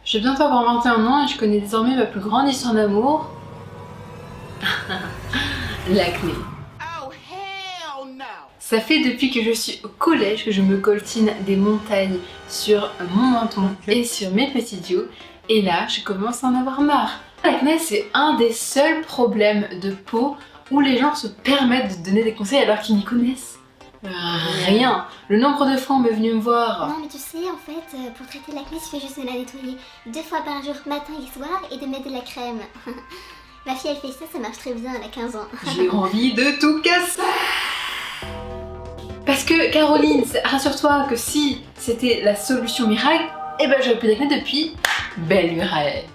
Je vais bientôt avoir 21 ans et je connais désormais ma plus grande histoire d'amour. L'acné. Oh, hell no. Ça fait depuis que je suis au collège que je me coltine des montagnes sur mon menton et sur mes petits yeux. Et là, je commence à en avoir marre. L'acné, c'est un des seuls problèmes de peau où les gens se permettent de donner des conseils alors qu'ils n'y connaissent rien. Le nombre de fois on m'est venu me voir. Non mais tu sais en fait pour traiter l'acné il suffit juste de la nettoyer 2 fois par jour matin et soir et de mettre de la crème. Ma fille elle fait ça, ça marche très bien, elle a 15 ans. J'ai envie de tout casser. Parce que Caroline, rassure-toi que si c'était la solution miracle, eh ben j'aurais plus d'acné depuis belle lurette.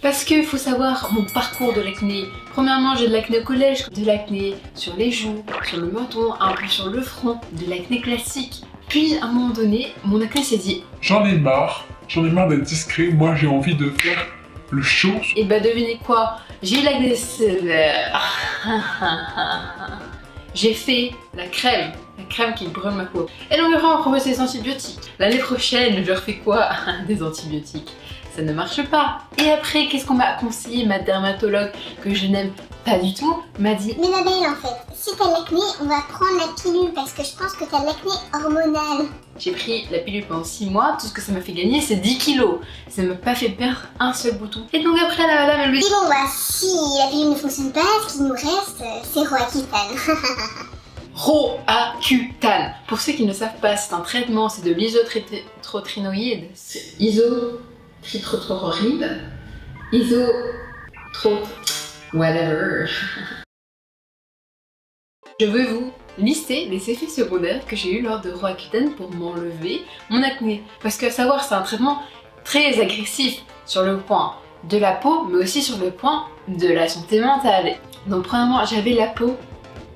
Parce qu'il faut savoir mon parcours de l'acné. Premièrement, j'ai de l'acné au collège, de l'acné sur les joues, sur le menton, un peu sur le front, de l'acné classique. Puis à un moment donné, mon acné s'est dit J'en ai marre d'être discret, moi j'ai envie de faire le show. et bah devinez quoi, j'ai eu l'acné sévère. J'ai fait la crème qui brûle ma peau. Et donc après on propose des antibiotiques. L'année prochaine, je refais quoi? Des antibiotiques. Ça ne marche pas. Et après, qu'est-ce qu'on m'a conseillé? Ma dermatologue, que je n'aime pas du tout, m'a dit Mais ma belle en fait, si t'as l'acné, on va prendre la pilule parce que je pense que t'as l'acné hormonal. j'ai pris la pilule pendant 6 mois, tout ce que ça m'a fait gagner c'est 10 kilos. Ça m'a pas fait perdre un seul bouton. Et donc après la madame elle lui dit Et bon bah si la pilule ne fonctionne pas, ce qui nous reste c'est Roaccutane. Roaccutane. Pour ceux qui ne savent pas, c'est un traitement, c'est de l'isotrinoïde. Whatever. Je veux vous lister les effets secondaires que j'ai eu lors de Roaccutane pour m'enlever mon acné. Parce que à savoir, c'est un traitement très agressif sur le point de la peau, mais aussi sur le point de la santé mentale. Donc premièrement, j'avais la peau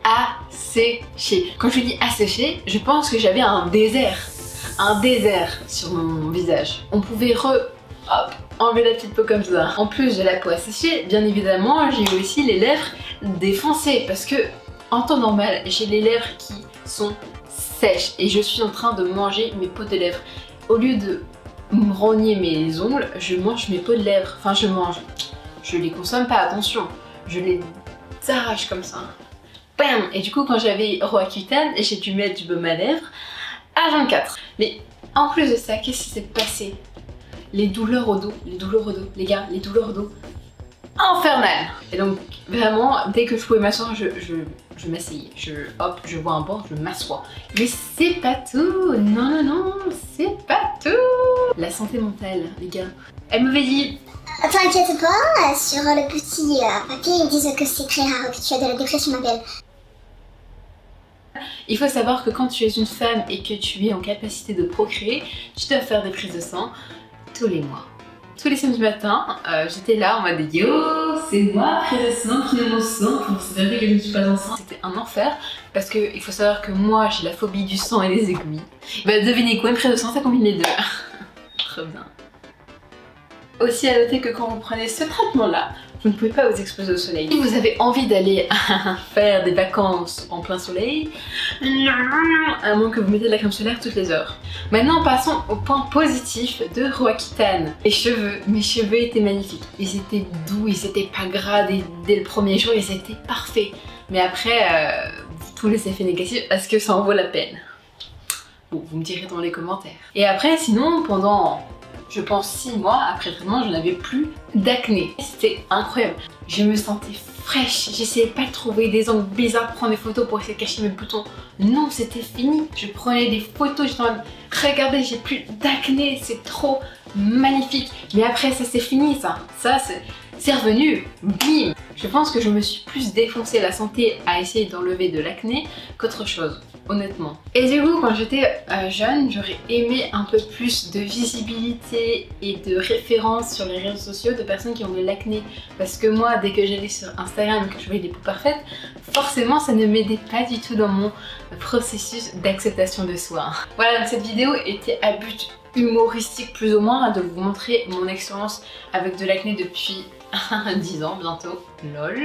asséchée. Quand je dis asséchée, je pense que j'avais un désert sur mon visage. On pouvait enlever la petite peau comme ça. En plus de la peau asséchée, bien évidemment, j'ai eu aussi les lèvres défoncées parce que en temps normal, j'ai les lèvres qui sont sèches et je suis en train de manger mes peaux de lèvres. Au lieu de me rogner mes ongles, je mange mes peaux de lèvres. Enfin, je les consomme pas, attention. Je les arrache comme ça. Bam! Et du coup, quand j'avais Roaccutane, j'ai dû mettre du baume à lèvres à 24. Mais en plus de ça, qu'est-ce qui s'est passé? Les douleurs au dos, les gars, les douleurs au dos infernales. Et donc vraiment, dès que je pouvais m'asseoir, je m'asseyais. Je vois un banc, je m'assois. Mais c'est pas tout. Non, c'est pas tout. La santé mentale, les gars. Elle m'avait dit T'inquiète pas, sur le petit papier ils disent que c'est très rare que tu as de la dépression ma belle. il faut savoir que quand tu es une femme et que tu es en capacité de procréer, tu dois faire des prises de sang tous les mois. Tous les samedis matins, j'étais là en mode yo, c'est moi, prise de sang, qui me sang pour considérer que je ne suis pas enceinte. C'était un enfer parce qu'il faut savoir que moi j'ai la phobie du sang et des aiguilles. Bah devinez quoi, une prise de sang ça combine les deux. Trop bien. Aussi à noter que quand vous prenez ce traitement-là, vous ne pouvez pas vous exposer au soleil. Si vous avez envie d'aller faire des vacances en plein soleil, non, à moins que vous mettez de la crème solaire toutes les heures. Maintenant passons au point positif de Roaccutane. Mes cheveux étaient magnifiques. Ils étaient doux, ils étaient pas gras dès le premier jour, ils étaient parfaits. Mais après, tous les effets négatifs, est-ce que ça en vaut la peine? Bon, vous me direz dans les commentaires. Et après, sinon, pendant je pense 6 mois après le traitement, je n'avais plus d'acné. C'était incroyable. Je me sentais fraîche. J'essayais pas de trouver des angles bizarres pour prendre des photos pour essayer de cacher mes boutons. Non, c'était fini. Je prenais des photos, j'étais en mode regardez, j'ai plus d'acné, c'est trop magnifique. Mais après, ça c'est fini ça. Ça c'est revenu. Bim. Je pense que je me suis plus défoncé la santé à essayer d'enlever de l'acné qu'autre chose. Honnêtement. Et du coup, quand j'étais jeune, j'aurais aimé un peu plus de visibilité et de références sur les réseaux sociaux de personnes qui ont de l'acné. Parce que moi, dès que j'allais sur Instagram et que je voyais des peaux parfaites, forcément, ça ne m'aidait pas du tout dans mon processus d'acceptation de soi. Voilà, donc cette vidéo était à but humoristique plus ou moins, de vous montrer mon expérience avec de l'acné depuis 10 ans bientôt, lol.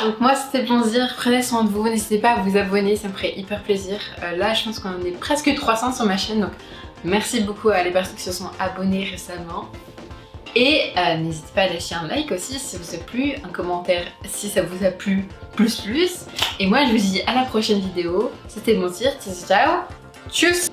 Donc moi c'était plaisir, prenez soin de vous, n'hésitez pas à vous abonner, ça me ferait hyper plaisir. Là je pense qu'on en est presque 300 sur ma chaîne, donc merci beaucoup à les personnes qui se sont abonnées récemment. Et n'hésitez pas à lâcher un like aussi si ça vous a plu, un commentaire si ça vous a plu, plus. Et moi je vous dis à la prochaine vidéo. C'était Montyr, ciao, tchuss.